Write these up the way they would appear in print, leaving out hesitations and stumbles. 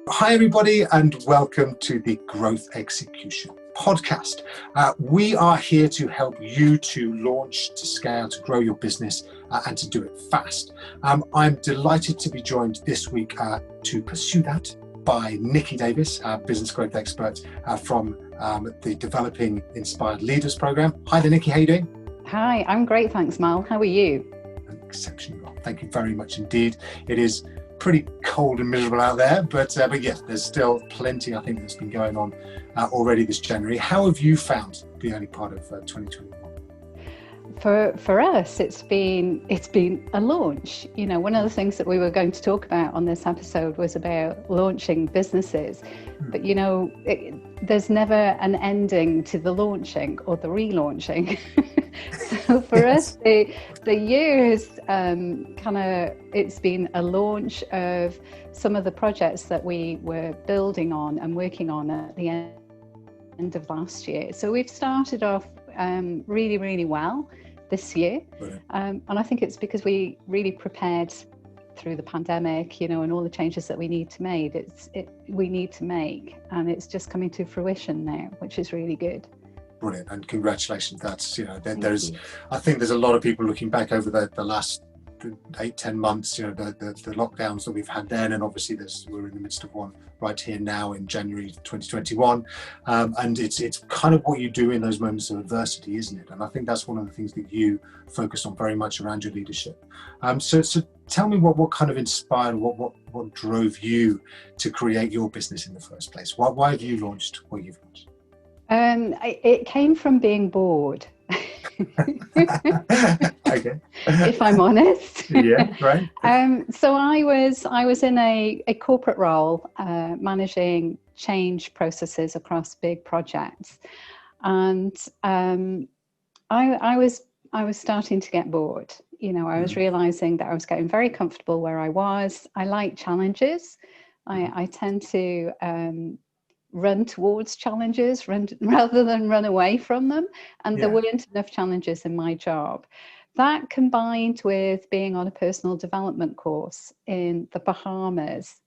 Hi, everybody, and welcome to the Growth Execution podcast. We are here to help you to launch, to scale, to grow your business, and to do it fast. I'm delighted to be joined this week to pursue that by Nicky Davies, business growth expert from the Developing Inspired Leaders program. Hi there, Nicky. How are you doing? Hi, I'm great, thanks, Mal. How are you? Exceptionally well. Thank you very much indeed. It is pretty cold and miserable out there, but yes, there's still plenty, I think, that's been going on already this January. How have you found the early part of 2021? For us, it's been a launch. You know, one of the things that we were going to talk about on this episode was about launching businesses, but you know, there's never an ending to the launching or the relaunching. So for us, the year has it's been a launch of some of the projects that we were building on and working on at the end of last year. So we've started off really, really well this year. And I think it's because we really prepared through the pandemic, you know, and all the changes that we need to make. And it's just coming to fruition now, which is really good. Brilliant, and congratulations. That's, you know, I think there's a lot of people looking back over the last 8-10 months, you know, the lockdowns that we've had then, and obviously we're in the midst of one right here now in January 2021, and it's kind of what you do in those moments of adversity, isn't it? And I think that's one of the things that you focus on very much around your leadership. So tell me what kind of inspired, what drove you to create your business in the first place? Why have you launched what you've launched? It came from being bored. Okay. If I'm honest. Yeah, right. So I was in a corporate role, managing change processes across big projects, and I was starting to get bored. You know, I was realizing that I was getting very comfortable where I was. I like challenges. I tend to run towards challenges rather than run away from them. And there weren't enough challenges in my job. That combined with being on a personal development course in the Bahamas.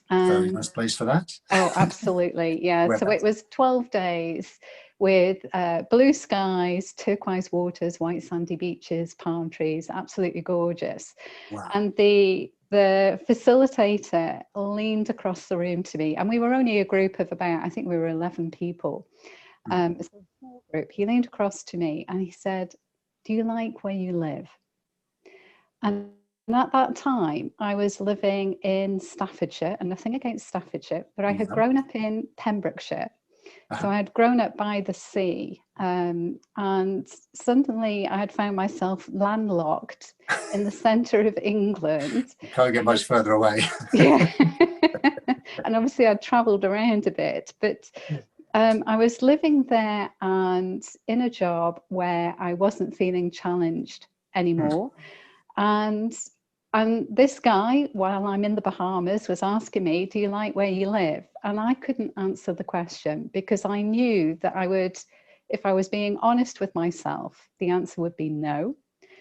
Very nice place for that. Oh, absolutely. Yeah. So it was 12 days with blue skies, turquoise waters, white sandy beaches, palm trees, absolutely gorgeous. Wow. And the facilitator leaned across the room to me, and we were only a group of about, I think we were 11 people. It's a small group. He leaned across to me and he said, "Do you like where you live?" And at that time, I was living in Staffordshire, and nothing against Staffordshire, but I had grown up in Pembrokeshire. So I had grown up by the sea, and suddenly I had found myself landlocked in the centre of England. You can't get much further away. Yeah. And obviously I'd travelled around a bit, but I was living there and in a job where I wasn't feeling challenged anymore. And this guy, while I'm in the Bahamas, was asking me, "Do you like where you live?" And I couldn't answer the question because I knew that I would, if I was being honest with myself, the answer would be no.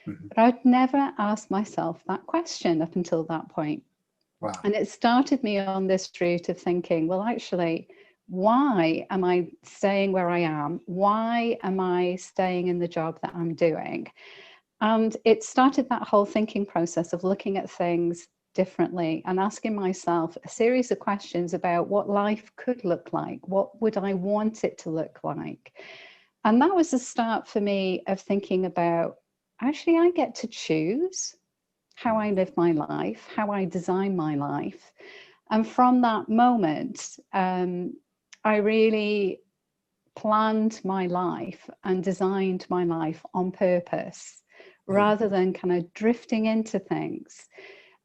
But I'd never asked myself that question up until that point. Wow. And it started me on this route of thinking, well, actually, why am I staying where I am? Why am I staying in the job that I'm doing? And it started that whole thinking process of looking at things differently and asking myself a series of questions about what life could look like. What would I want it to look like? And that was the start for me of thinking about, actually, I get to choose how I live my life, how I design my life. And from that moment, I really planned my life and designed my life on purpose, rather than kind of drifting into things.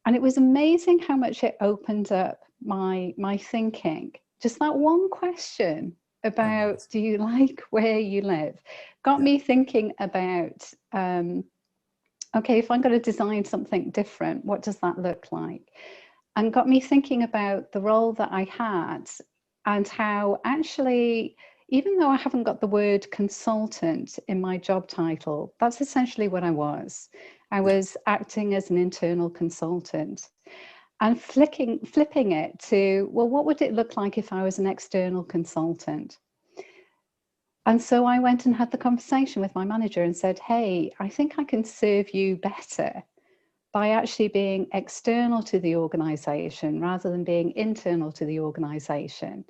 And it was amazing how much it opened up my thinking. Just that one question about, do you like where you live, got me thinking about, okay, if I'm going to design something different, what does that look like? And got me thinking about the role that I had and how actually, even though I haven't got the word consultant in my job title, that's essentially what I was. I was acting as an internal consultant. and flipping it to, well, what would it look like if I was an external consultant? And so I went and had the conversation with my manager and said, hey, I think I can serve you better by actually being external to the organization rather than being internal to the organization.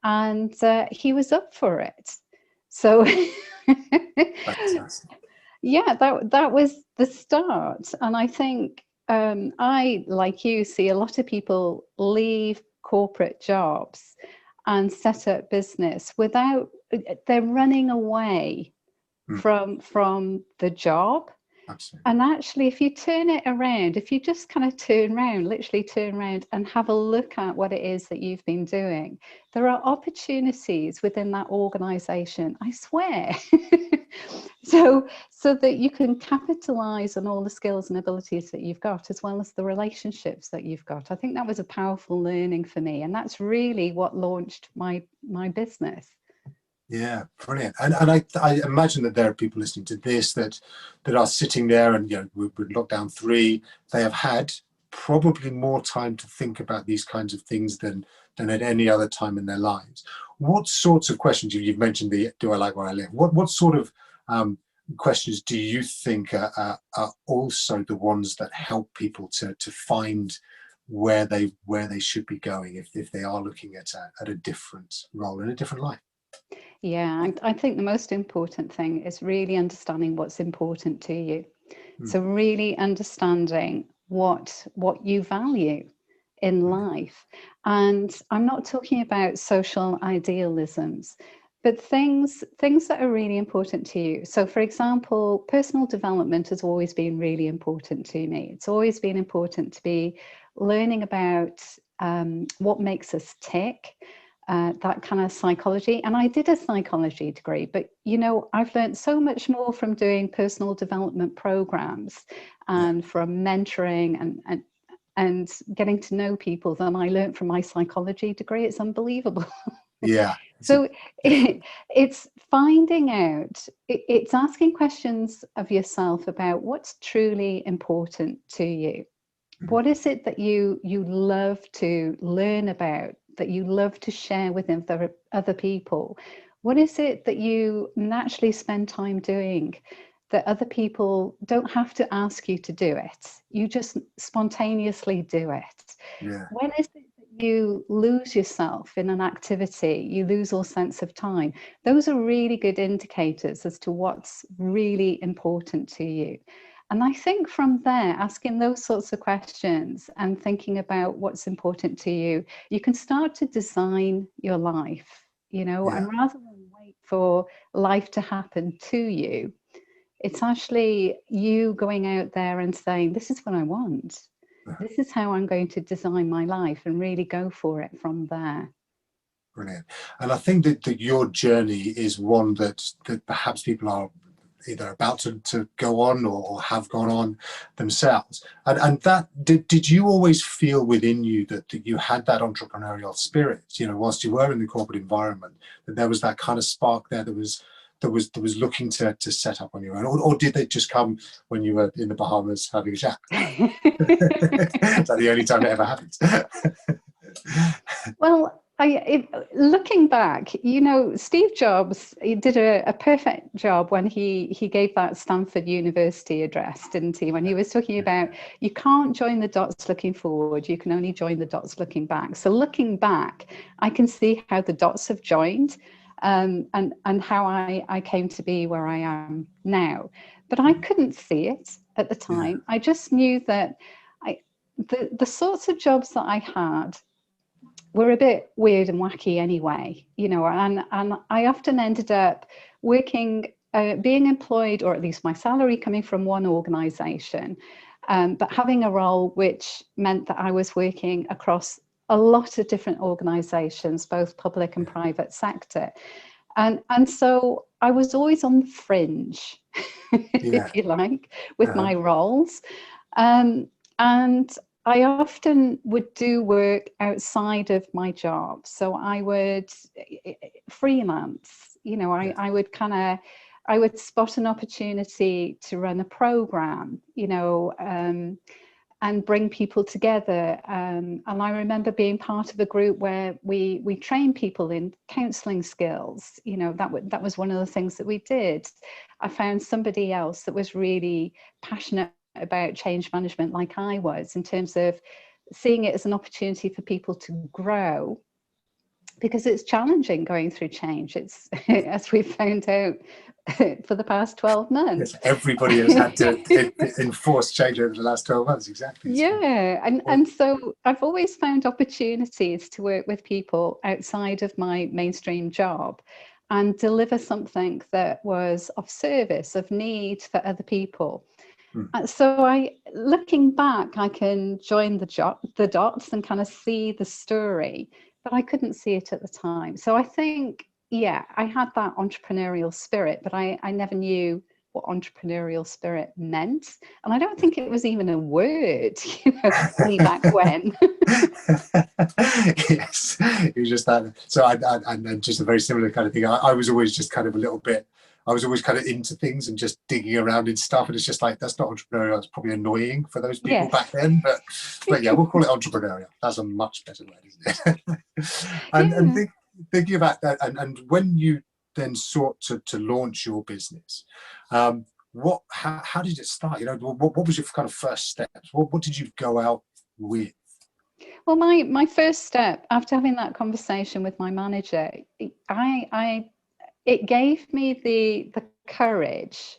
And he was up for it. So yeah, that was the start. And I think I, like you, see a lot of people leave corporate jobs and set up business without, they're running away from the job. Absolutely. And actually, if you turn it around, if you just kind of turn around, literally turn around and have a look at what it is that you've been doing, there are opportunities within that organization, I swear. so that you can capitalize on all the skills and abilities that you've got, as well as the relationships that you've got. I think that was a powerful learning for me. And that's really what launched my business. Yeah, brilliant. And I imagine that there are people listening to this that are sitting there, and with lockdown 3, they have had probably more time to think about these kinds of things than at any other time in their lives. What sorts of questions, you've mentioned the do I like where I live, what sort of questions do you think are also the ones that help people to find where they should be going if they are looking at a different role in a different life? Yeah, I think the most important thing is really understanding what's important to you. So really understanding what you value in life. And I'm not talking about social idealisms, but things that are really important to you. So for example, personal development has always been really important to me. It's always been important to be learning about what makes us tick. That kind of psychology. And I did a psychology degree, but I've learned so much more from doing personal development programs and from mentoring and getting to know people than I learned from my psychology degree. It's unbelievable. Yeah. So it's finding out, it's asking questions of yourself about what's truly important to you. What is it that you love to learn about, that you love to share with other people? What is it that you naturally spend time doing that other people don't have to ask you to do it? You just spontaneously do it. Yeah. When is it that you lose yourself in an activity, you lose all sense of time? Those are really good indicators as to what's really important to you. And I think from there, asking those sorts of questions and thinking about what's important to you, you can start to design your life, and rather than wait for life to happen to you, it's actually you going out there and saying, this is what I want. This is how I'm going to design my life, and really go for it from there. Brilliant. And I think that your journey is one that perhaps people are either about to go on or have gone on themselves. And that, did you always feel within you that you had that entrepreneurial spirit, whilst you were in the corporate environment, that there was that kind of spark there that was looking to set up on your own? Or did they just come when you were in the Bahamas having a chat? Is that the only time it ever happens? Well, looking back, Steve Jobs, he did a perfect job when he gave that Stanford University address, didn't he? When he was talking about, you can't join the dots looking forward, you can only join the dots looking back. So looking back, I can see how the dots have joined, and how I came to be where I am now. But I couldn't see it at the time. I just knew that the sorts of jobs that I had were a bit weird and wacky anyway, and I often ended up working, being employed, or at least my salary coming from one organization, but having a role which meant that I was working across a lot of different organizations, both public and private sector. And so I was always on the fringe, if you like, with my roles. And I often would do work outside of my job. So I would freelance, I would spot an opportunity to run a program, and bring people together. And I remember being part of a group where we trained people in counselling skills. You know, that was one of the things that we did. I found somebody else that was really passionate about change management like I was, in terms of seeing it as an opportunity for people to grow, because it's challenging going through change. It's, as we've found out for the past 12 months. Yes, everybody has had to enforce change over the last 12 months, exactly. Yeah, and so I've always found opportunities to work with people outside of my mainstream job and deliver something that was of service, of need for other people. So looking back, I can join the dots and kind of see the story, but I couldn't see it at the time. So I think, yeah, I had that entrepreneurial spirit, but I never knew what entrepreneurial spirit meant. And I don't think it was even a word, way back when. Yes, it was just that. So I just a very similar kind of thing. I was always just kind of a little bit, I was always kind of into things and just digging around in stuff. And it's just like, that's not entrepreneurial. It's probably annoying for those people back then. But yeah, we'll call it entrepreneurial. That's a much better word, isn't it? And thinking about that, and when you then sought to launch your business, how did it start? What was your kind of first steps? What did you go out with? Well, my first step after having that conversation with my manager, it gave me the courage.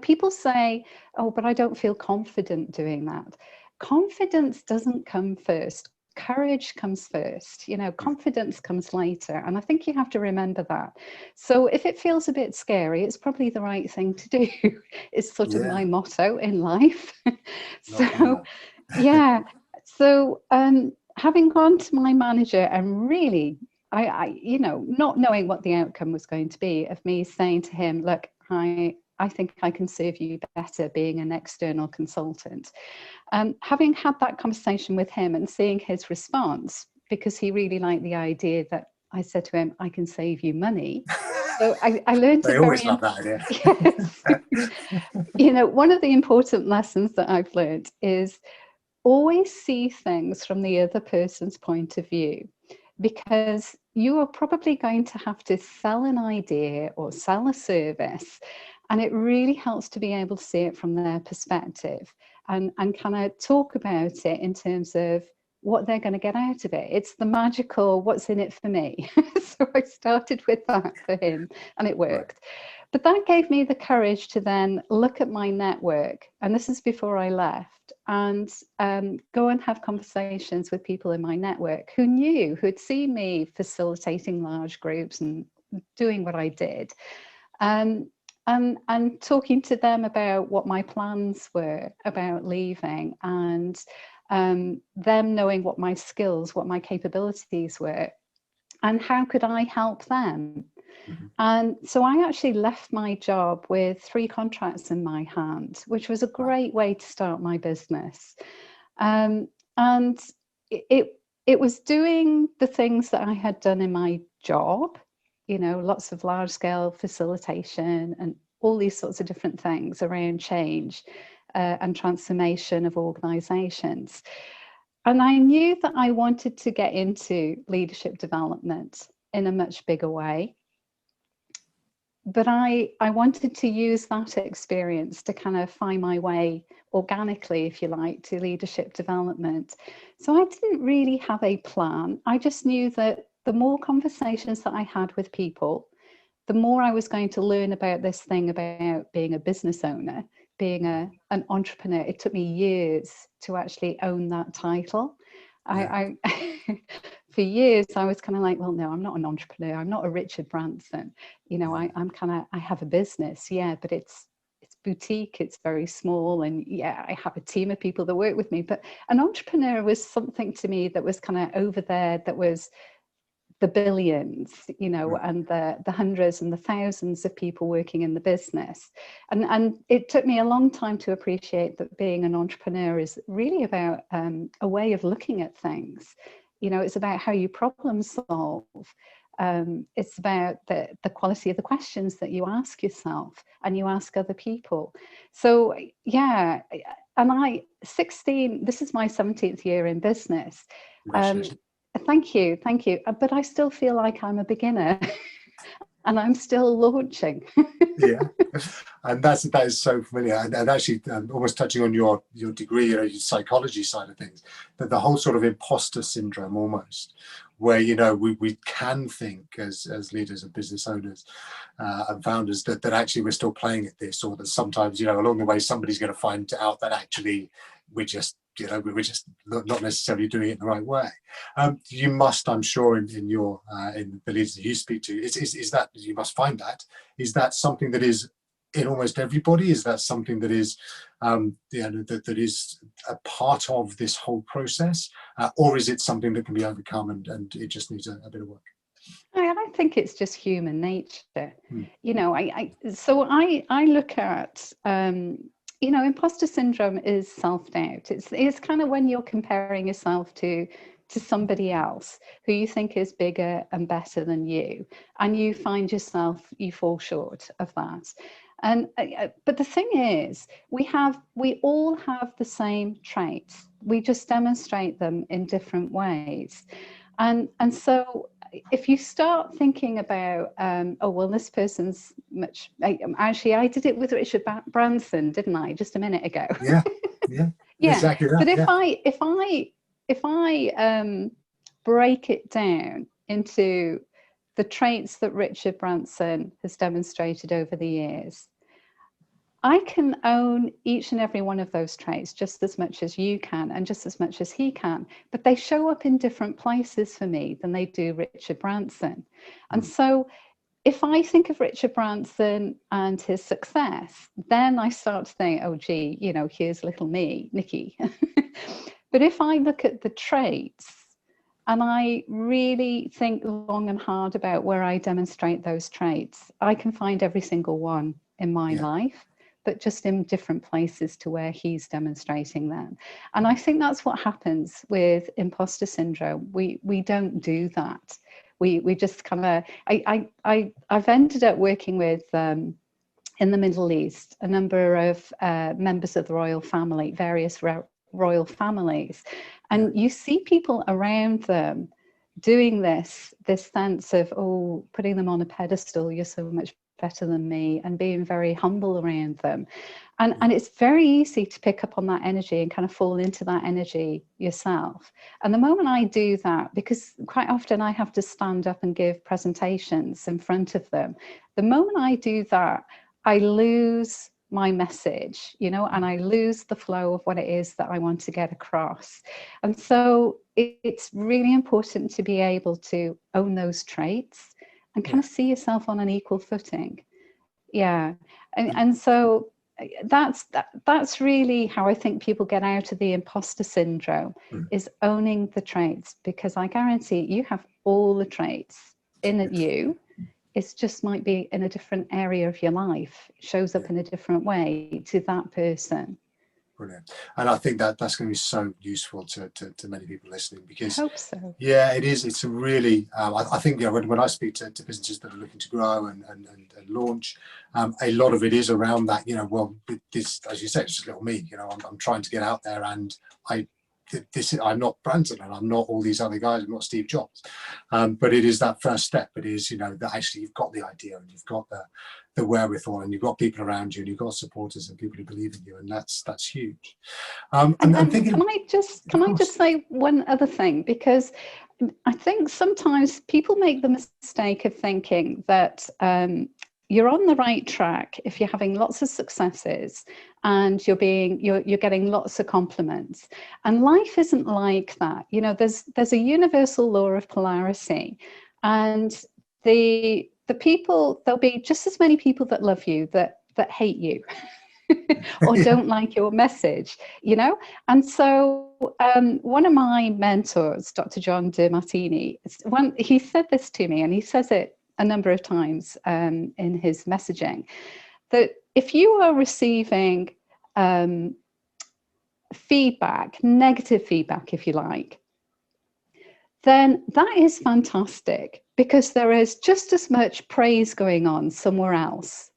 People say, oh, but I don't feel confident doing that. Confidence doesn't come first. Courage comes first. Confidence comes later. And I think you have to remember that. So if it feels a bit scary, it's probably the right thing to do. It's sort of my motto in life. So, yeah. So having gone to my manager and really, I not knowing what the outcome was going to be, of me saying to him, look, I think I can serve you better being an external consultant. Having had that conversation with him and seeing his response, because he really liked the idea that I said to him, I can save you money. So I learned They always love that idea. Yes. One of the important lessons that I've learned is always see things from the other person's point of view, because you are probably going to have to sell an idea or sell a service, and it really helps to be able to see it from their perspective and kind of talk about it in terms of what they're going to get out of it. It's the magical what's in it for me. So I started with that for him and it worked. Right. But that gave me the courage to then look at my network, and this is before I left, and go and have conversations with people in my network who'd seen me facilitating large groups and doing what I did, and talking to them about what my plans were about leaving, and them knowing what my skills, what my capabilities were, and how could I help them. And so I actually left my job with 3 contracts in my hand, which was a great way to start my business. And it was doing the things that I had done in my job, lots of large scale facilitation and all these sorts of different things around change and transformation of organizations. And I knew that I wanted to get into leadership development in a much bigger way. But I wanted to use that experience to kind of find my way organically, if you like, to leadership development. So I didn't really have a plan. I just knew that the more conversations that I had with people, the more I was going to learn about this thing about being a business owner, being an entrepreneur. It took me years to actually own that title. I for years I was kind of like, well, no, I'm not an entrepreneur. I'm not a Richard Branson. I'm kind of, I have a business, but it's boutique. It's very small, and I have a team of people that work with me. But an entrepreneur was something to me that was kind of over there. That was the billions, and the hundreds and the thousands of people working in the business. And it took me a long time to appreciate that being an entrepreneur is really about a way of looking at things. It's about how you problem solve. it's about the quality of the questions that you ask yourself and you ask other people. So yeah, and 16, this is my 17th year in business. Thank you. But I still feel like I'm a beginner and I'm still launching. Yeah, and that is so familiar. And actually, almost touching on your degree, your psychology side of things, that the whole sort of imposter syndrome, almost, where we can think as leaders and business owners and founders that actually we're still playing at this, or that sometimes along the way somebody's going to find out that actually we're just not necessarily doing it in the right way. You must, I'm sure, in the leaders that you speak to, is that you must find that. Is that something that is in almost everybody? Is that something that is that is a part of this whole process, or is it something that can be overcome and it just needs a bit of work? I think it's just human nature. I look at imposter syndrome is self-doubt. It's kind of when you're comparing yourself to somebody else who you think is bigger and better than you, and you find yourself, you fall short of that. And but the thing is, we all have the same traits. We just demonstrate them in different ways. And so if you start thinking about, this person's much, actually, I did it with Richard Branson, didn't I, just a minute ago? Yeah. Exactly that. But if I break it down into the traits that Richard Branson has demonstrated over the years, I can own each and every one of those traits just as much as you can and just as much as he can, but they show up in different places for me than they do Richard Branson. And so if I think of Richard Branson and his success, then I start to think, oh, gee, here's little me, Nicky. But if I look at the traits and I really think long and hard about where I demonstrate those traits, I can find every single one in my life, but just in different places to where he's demonstrating them. And I think that's what happens with imposter syndrome. We don't do that. We just kind of, I've ended up working with, in the Middle East, a number of members of the royal family, various royal families. And you see people around them doing this sense of, putting them on a pedestal, you're so much better than me, and being very humble around them. And it's very easy to pick up on that energy and kind of fall into that energy yourself. And the moment I do that, because quite often I have to stand up and give presentations in front of them, the moment I do that, I lose my message, and I lose the flow of what it is that I want to get across. And so it's really important to be able to own those traits and kind of see yourself on an equal footing. And so that's really how I think people get out of the imposter syndrome, is owning the traits, because I guarantee you have all the traits in you. It just might be in a different area of your life. It shows up in a different way to that person. Brilliant. And I think that's going to be so useful to many people listening, because I hope so. Yeah, it is. It's a really, I think, when I speak to businesses that are looking to grow and launch, a lot of it is around that, this, as you said, it's just little me, I'm trying to get out there, and I'm not Branson, and I'm not all these other guys, I'm not Steve Jobs. But it is that first step. It is, that actually you've got the idea, and you've got the wherewithal, and you've got people around you, and you've got supporters and people who believe in you, and that's huge. And thinking, can I just say one other thing, because I think sometimes people make the mistake of thinking that you're on the right track if you're having lots of successes and you're getting lots of compliments. And life isn't like that. There's a universal law of polarity, and the people, there'll be just as many people that love you that hate you or don't like your message, And so one of my mentors, Dr. John De Martini, he said this to me, and he says it a number of times in his messaging, that if you are receiving feedback, negative feedback, if you like, then that is fantastic, because there is just as much praise going on somewhere else.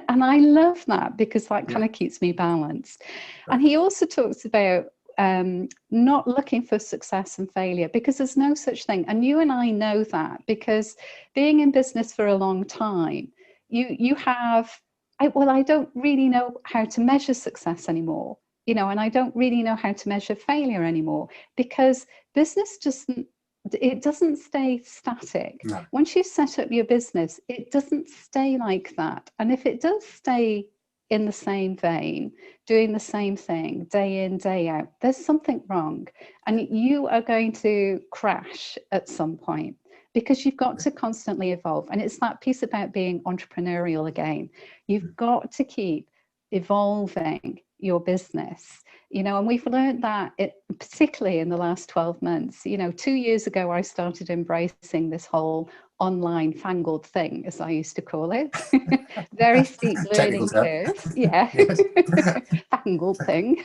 And I love that, because that kind of keeps me balanced. Right. And he also talks about not looking for success and failure, because there's no such thing. And you and I know that, because being in business for a long time, you have, I don't really know how to measure success anymore, you know, and I don't really know how to measure failure anymore, because business doesn't stay static. No. Once you set up your business, it doesn't stay like that. And if it does stay in the same vein, doing the same thing day in, day out, there's something wrong. And you are going to crash at some point, because you've got to constantly evolve. And it's that piece about being entrepreneurial again. You've got to keep evolving your business, you know, and we've learned that particularly in the last 12 months. You know, 2 years ago, I started embracing this whole online fangled thing, as I used to call it. Very steep learning curve. Yeah. Fangled thing.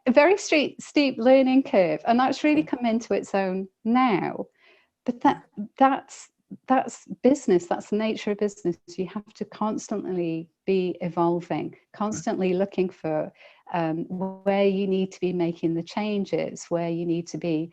Very steep learning curve. And that's really come into its own now. But that's business. That's the nature of business. You have to constantly be evolving, constantly looking for where you need to be making the changes, where you need to be,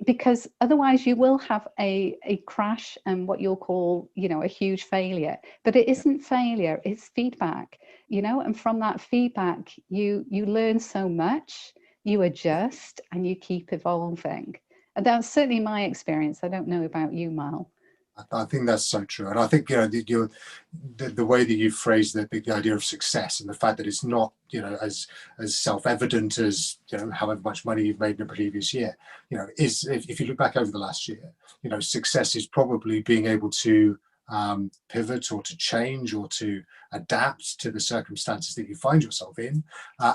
because otherwise you will have a crash and what you'll call, you know, a huge failure. But it isn't failure, it's feedback, you know, and from that feedback you learn so much, you adjust and you keep evolving. And that's certainly my experience. I don't know about you, Mal. I think that's so true, and I think, you know, the way that you phrase the idea of success, and the fact that it's not, you know, as self-evident as, you know, however much money you've made in a previous year, you know, is, if you look back over the last year, you know, success is probably being able to pivot, or to change, or to adapt to the circumstances that you find yourself in,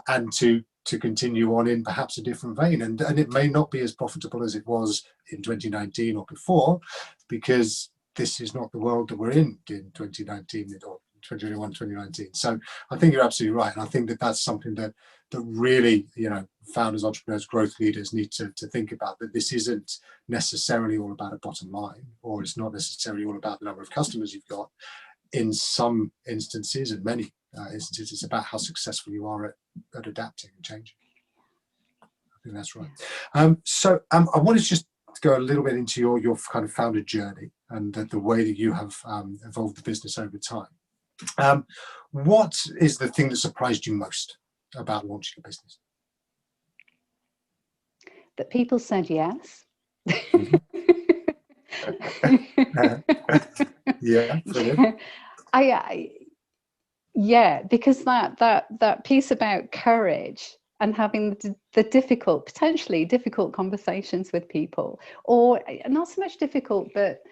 and to continue on in perhaps a different vein. And it may not be as profitable as it was in 2019 or before, because this is not the world that we're in 2019 or 2021, 2019. So I think you're absolutely right. And I think that that's something that really, you know, founders, entrepreneurs, growth leaders need to think about, that this isn't necessarily all about a bottom line, or it's not necessarily all about the number of customers you've got. In some instances, and many instances, it's about how successful you are at adapting and changing. I think that's right. So I wanted to just go a little bit into your kind of founder journey, and the way that you have evolved the business over time. What is the thing that surprised you most about launching a business? That people said yes. Yeah, brilliant. Yeah, because that piece about courage and having the potentially difficult conversations with people, or not so much difficult, but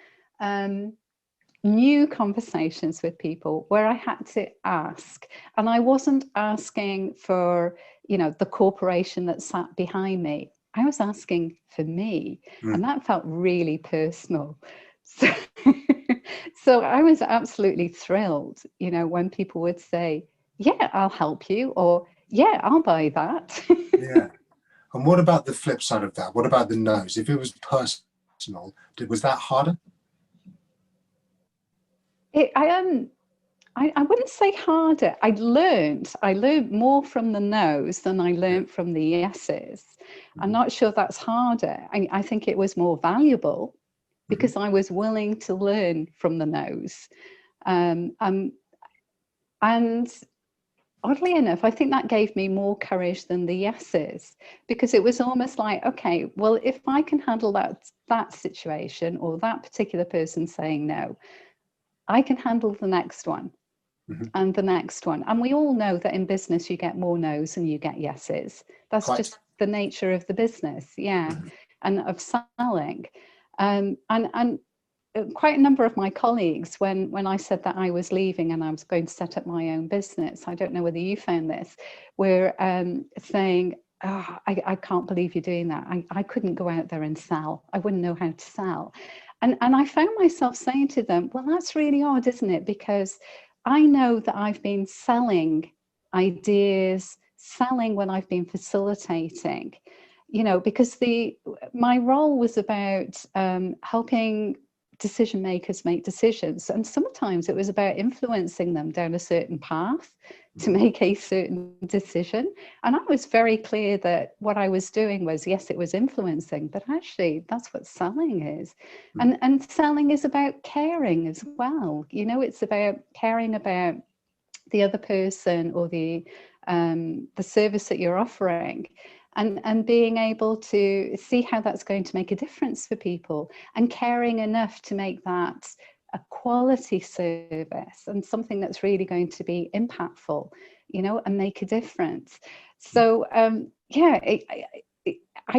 new conversations with people, where I had to ask, and I wasn't asking for, you know, the corporation that sat behind me. I was asking for me, and that felt really personal. So I was absolutely thrilled, you know, when people would say, yeah, I'll help you, or yeah, I'll buy that. Yeah. And what about the flip side of that? What about the no's? If it was personal, was that harder? I wouldn't say harder. I learned more from the no's than I learned from the yeses. I'm not sure that's harder. I think it was more valuable, because I was willing to learn from the no's. And oddly enough, I think that gave me more courage than the yeses, because it was almost like, okay, well, if I can handle that situation, or that particular person saying no, I can handle the next one. And the next one. And we all know that in business you get more no's than you get yeses. That's just the nature of the business, and of selling. And quite a number of my colleagues, when I said that I was leaving and I was going to set up my own business, I don't know whether you found this, were saying, oh, I can't believe you're doing that. I couldn't go out there and sell. I wouldn't know how to sell. And I found myself saying to them, well, that's really odd, isn't it? Because I know that I've been selling ideas, selling when I've been facilitating, because my role was about helping decision makers make decisions, and sometimes it was about influencing them down a certain path to make a certain decision. And I was very clear that what I was doing was, yes, it was influencing, but actually that's what selling is. And selling is about caring as well. It's about caring about the other person or the service that you're offering, and being able to see how that's going to make a difference for people, and caring enough to make that a quality service and something that's really going to be impactful, and make a difference. So I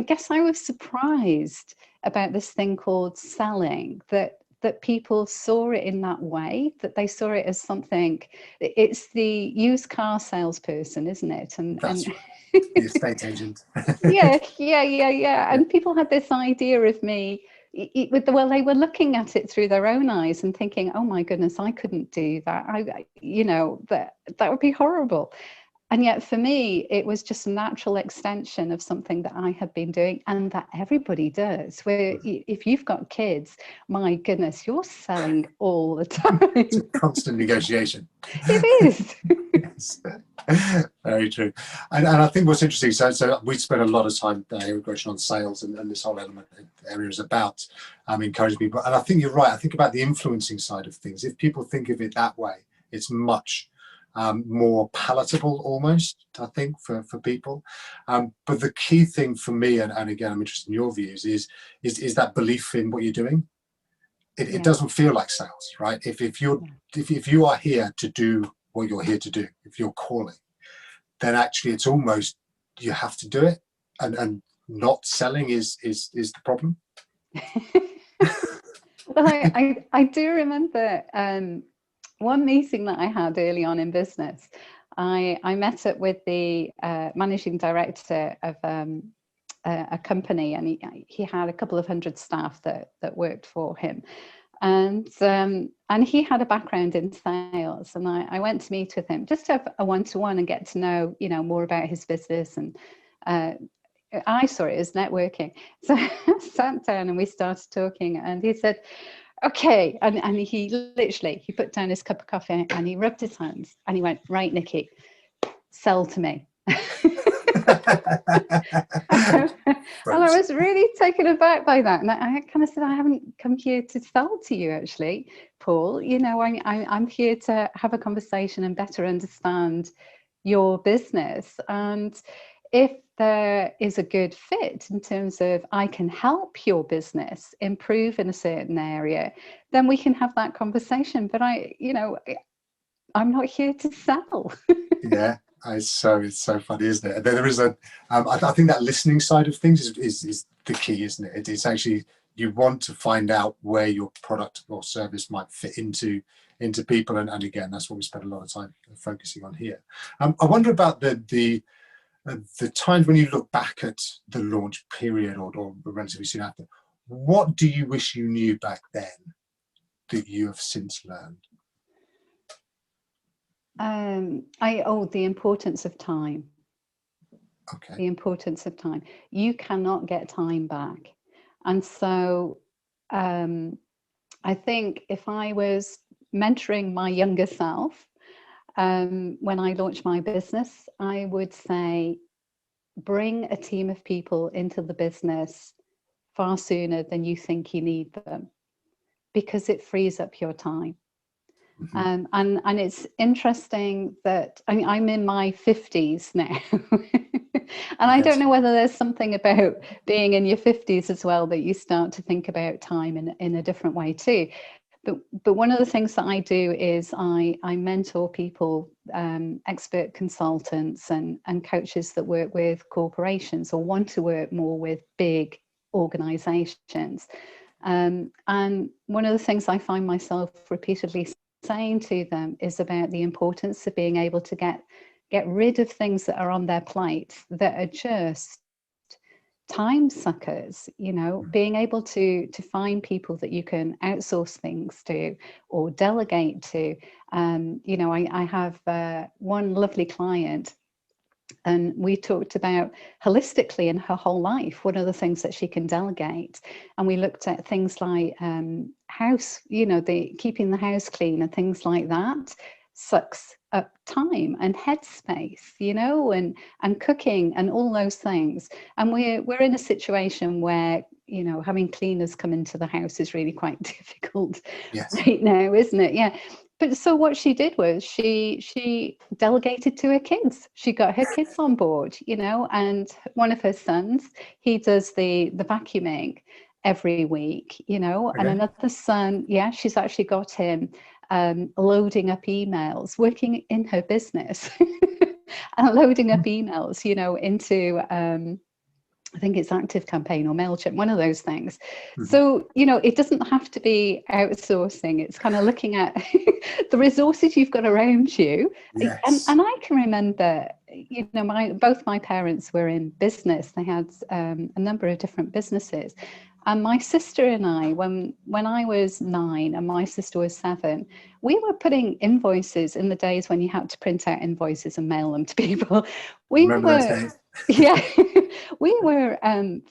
guess I was surprised about this thing called selling, that people saw it in that way, that they saw it as something. It's the used car salesperson, isn't it? And That's right. The estate agent. yeah. And people had this idea of me. Well, they were looking at it through their own eyes and thinking, "Oh my goodness, I couldn't do that. That would be horrible." And yet for me, it was just a natural extension of something that I had been doing and that everybody does. Where if you've got kids, my goodness, you're selling all the time. It's a constant negotiation. It is. Yes. Very true. And I think what's interesting, so we spent a lot of time here on sales, and this whole element area is about encouraging people. And I think you're right. I think about the influencing side of things. If people think of it that way, it's much more palatable almost, I think, for people. But the key thing for me, and again, I'm interested in your views, is that belief in what you're doing. It doesn't feel like sales, right? If you are here to do what you're here to do, if you're calling, then actually it's almost, you have to do it, and not selling is the problem. Well, I do remember one meeting that I had early on in business. I met up with the managing director of a company, and he had a couple of hundred staff that worked for him, and he had a background in sales, and I went to meet with him just to have a one-to-one and get to know more about his business, and I saw it as networking. So I sat down and we started talking, and he said, "Okay," and he put down his cup of coffee and he rubbed his hands and he went, "Right, Nicky, sell to me." And I was really taken aback by that, and I kind of said, "I haven't come here to sell to you, actually, Paul. I'm here to have a conversation and better understand your business, and if there is a good fit in terms of I can help your business improve in a certain area, then we can have that conversation. But I'm not here to sell." Yeah, it's so funny, isn't it? There is I think that listening side of things is the key, isn't it? It's actually, you want to find out where your product or service might fit into people, and again, that's what we spend a lot of time focusing on here. I wonder about the times when you look back at the launch period or relatively soon after. What do you wish you knew back then that you have since learned? The importance of time. Okay. The importance of time. You cannot get time back. And so I think if I was mentoring my younger self, when I launched my business, I would say, bring a team of people into the business far sooner than you think you need them, because it frees up your time. Mm-hmm. And it's interesting that I'm in my 50s now. And I don't know whether there's something about being in your 50s as well that you start to think about time in a different way too. But one of the things that I do is I mentor people, expert consultants and coaches that work with corporations or want to work more with big organizations. And one of the things I find myself repeatedly saying to them is about the importance of being able to get rid of things that are on their plate that are just time suckers, being able to find people that you can outsource things to or delegate to. I have one lovely client And we talked about holistically in her whole life, what are the things that she can delegate? And we looked at things like house, the keeping the house clean and things like that sucks up time and headspace, and cooking and all those things. And we're in a situation where, having cleaners come into the house is really quite difficult right now, isn't it? Yeah. But so what she did was she delegated to her kids. She got her kids on board, and one of her sons, he does the vacuuming every week, and another son, she's actually got him loading up emails, working in her business and loading up emails, into I think it's Active Campaign or MailChimp, one of those things. So, it doesn't have to be outsourcing. It's kind of looking at the resources you've got around you. Yes. And I can remember, both my parents were in business. They had a number of different businesses. And my sister and I, when I was 9 and my sister was 7, we were putting invoices in the days when you had to print out invoices and mail them to people. Remember those days? Yeah, we were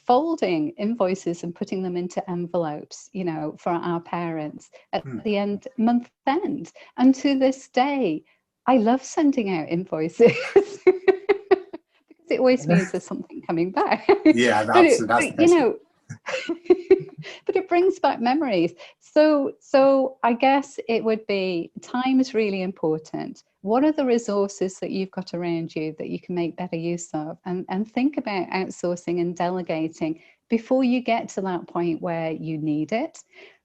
folding invoices and putting them into envelopes, for our parents at the month end. And to this day, I love sending out invoices because it always means there's something coming back. Yeah, that's but it brings back memories. So I guess it would be, time is really important. What are the resources that you've got around you that you can make better use of? And think about outsourcing and delegating before you get to that point where you need it.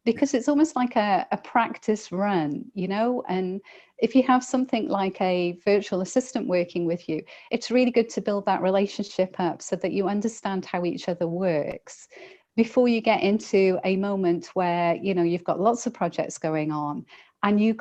Because it's almost like a practice run, and if you have something like a virtual assistant working with you, it's really good to build that relationship up so that you understand how each other works before you get into a moment where, you've got lots of projects going on and you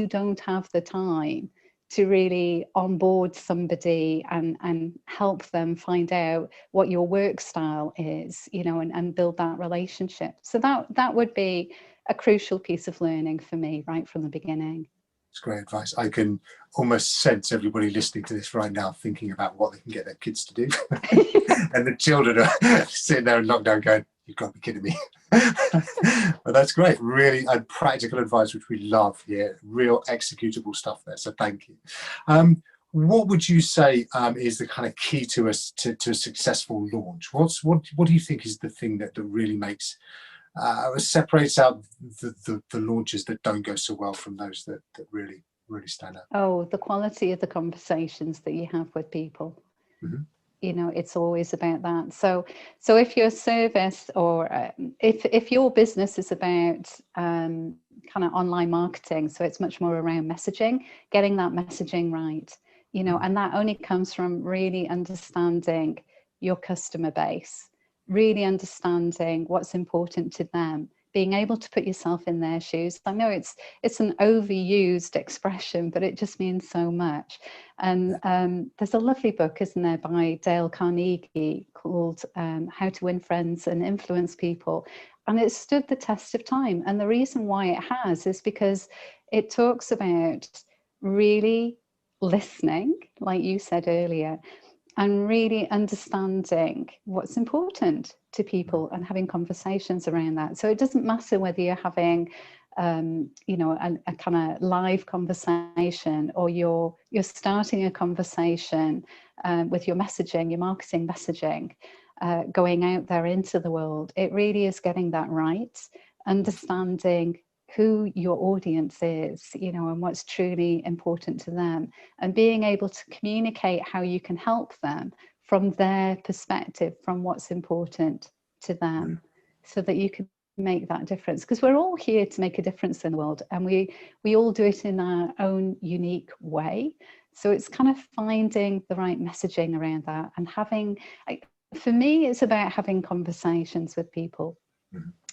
don't have the time to really onboard somebody and help them find out what your work style is, and build that relationship. So that would be a crucial piece of learning for me right from the beginning. It's great advice. I can almost sense everybody listening to this right now thinking about what they can get their kids to do. And the children are sitting there in lockdown going, you've got to be kidding me. But that's great. Really practical advice, which we love here. Real executable stuff there. So thank you. What would you say is the kind of key to a successful launch? What do you think is the thing that really makes separates out the launches that don't go so well from those that really stand out? Oh, the quality of the conversations that you have with people. It's always about that. So if your service or if your business is about kind of online marketing, so it's much more around messaging, getting that messaging right, and that only comes from really understanding your customer base, really understanding what's important to them, being able to put yourself in their shoes. I know it's an overused expression, but it just means so much. And there's a lovely book, isn't there, by Dale Carnegie called How to Win Friends and Influence People. And it stood the test of time. And the reason why it has is because it talks about really listening, like you said earlier, and really understanding what's important to people and having conversations around that. So it doesn't matter whether you're having, a kind of live conversation or you're starting a conversation with your messaging, your marketing messaging, going out there into the world. It really is getting that right, understanding who your audience is, and what's truly important to them, and being able to communicate how you can help them from their perspective, from what's important to them, so that you can make that difference. Because we're all here to make a difference in the world, and we all do it in our own unique way. So it's kind of finding the right messaging around that, and having, for me, it's about having conversations with people.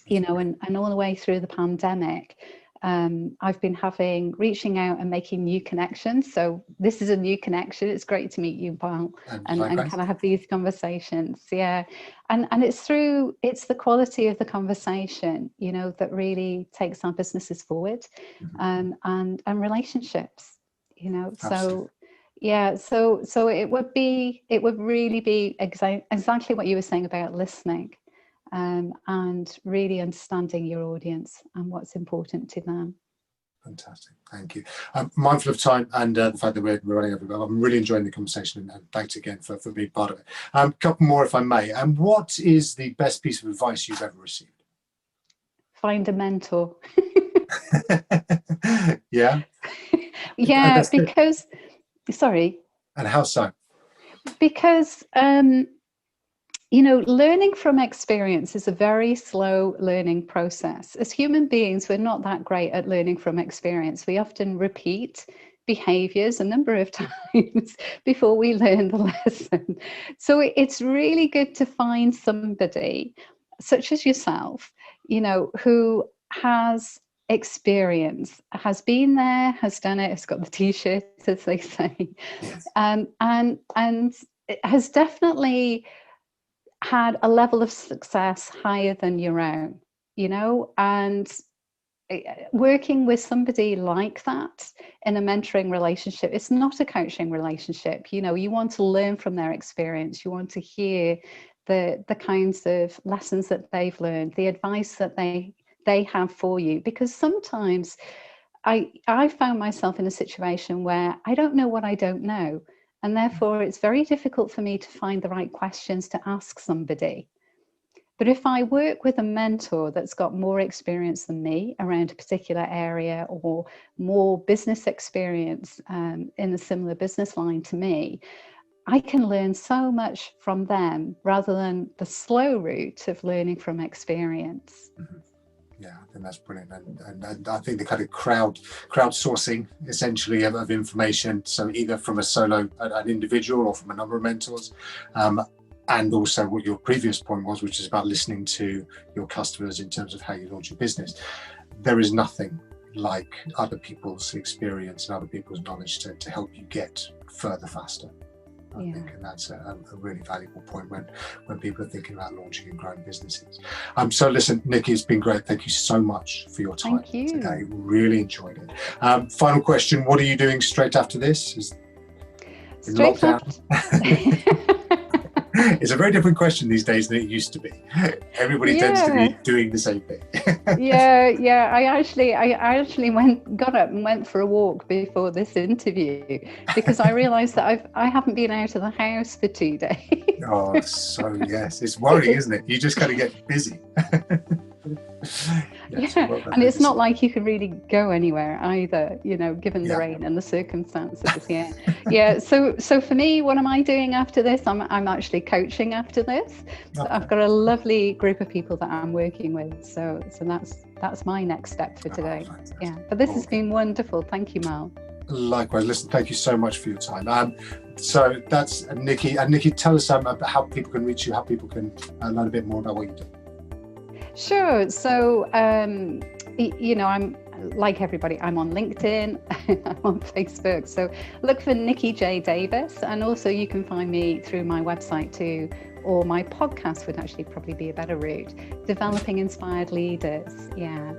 And all the way through the pandemic, I've been reaching out and making new connections. So this is a new connection. It's great to meet you, Paul, and kind of have these conversations. Yeah. And it's the quality of the conversation, that really takes our businesses forward, and relationships, so Yeah, so it would really be exactly what you were saying about listening, and really understanding your audience and what's important to them. Fantastic, thank you. I'm mindful of time and the fact that we're running over. I'm really enjoying the conversation, and thanks again for being part of it. A couple more, if I may. What is the best piece of advice you've ever received? Find a mentor. Yeah. Yeah, because, sorry. And how so? Because, learning from experience is a very slow learning process. As human beings, we're not that great at learning from experience. We often repeat behaviors a number of times before we learn the lesson. So it's really good to find somebody such as yourself, who has experience, has been there, has done it, has got the t-shirt, as they say, Yes. and has definitely had a level of success higher than your own, and working with somebody like that in a mentoring relationship, it's not a coaching relationship. You want to learn from their experience. You want to hear the kinds of lessons that they've learned, the advice that they have for you, because sometimes I found myself in a situation where I don't know what I don't know. And therefore, it's very difficult for me to find the right questions to ask somebody. But if I work with a mentor that's got more experience than me around a particular area, or more business experience in a similar business line to me, I can learn so much from them rather than the slow route of learning from experience. Mm-hmm. Yeah, I think that's brilliant, and I think the kind of crowdsourcing essentially of information, so either from an individual or from a number of mentors, and also what your previous point was, which is about listening to your customers in terms of how you launch your business. There is nothing like other people's experience and other people's knowledge to help you get further faster. I think, and that's a really valuable point when people are thinking about launching and growing businesses. So listen, Nicky, it's been great. Thank you so much for your time today. Really enjoyed it. Final question, what are you doing straight after this? Straight after... It's a very different question these days than it used to be. Everybody tends to be doing the same thing. Yeah. I actually got up and went for a walk before this interview, because I realised that I haven't been out of the house for 2 days. Oh, so yes, it's worrying, isn't it? You just kind of get busy. And it's not like you can really go anywhere either, given the rain and the circumstances. So for me, what am I doing after this? I'm actually coaching after this. So I've got a lovely group of people that I'm working with, so that's my next step for today. But this has been wonderful. Thank you, Mal. Likewise. Listen, thank you so much for your time. So that's Nicky. And Nicky, tell us about how people can reach you, how people can learn a bit more about what you do. Sure. So, I'm like everybody, I'm on LinkedIn, I'm on Facebook. So look for Nicky J. Davies. And also you can find me through my website too, or my podcast would actually probably be a better route, Developing Inspired Leaders. Yeah.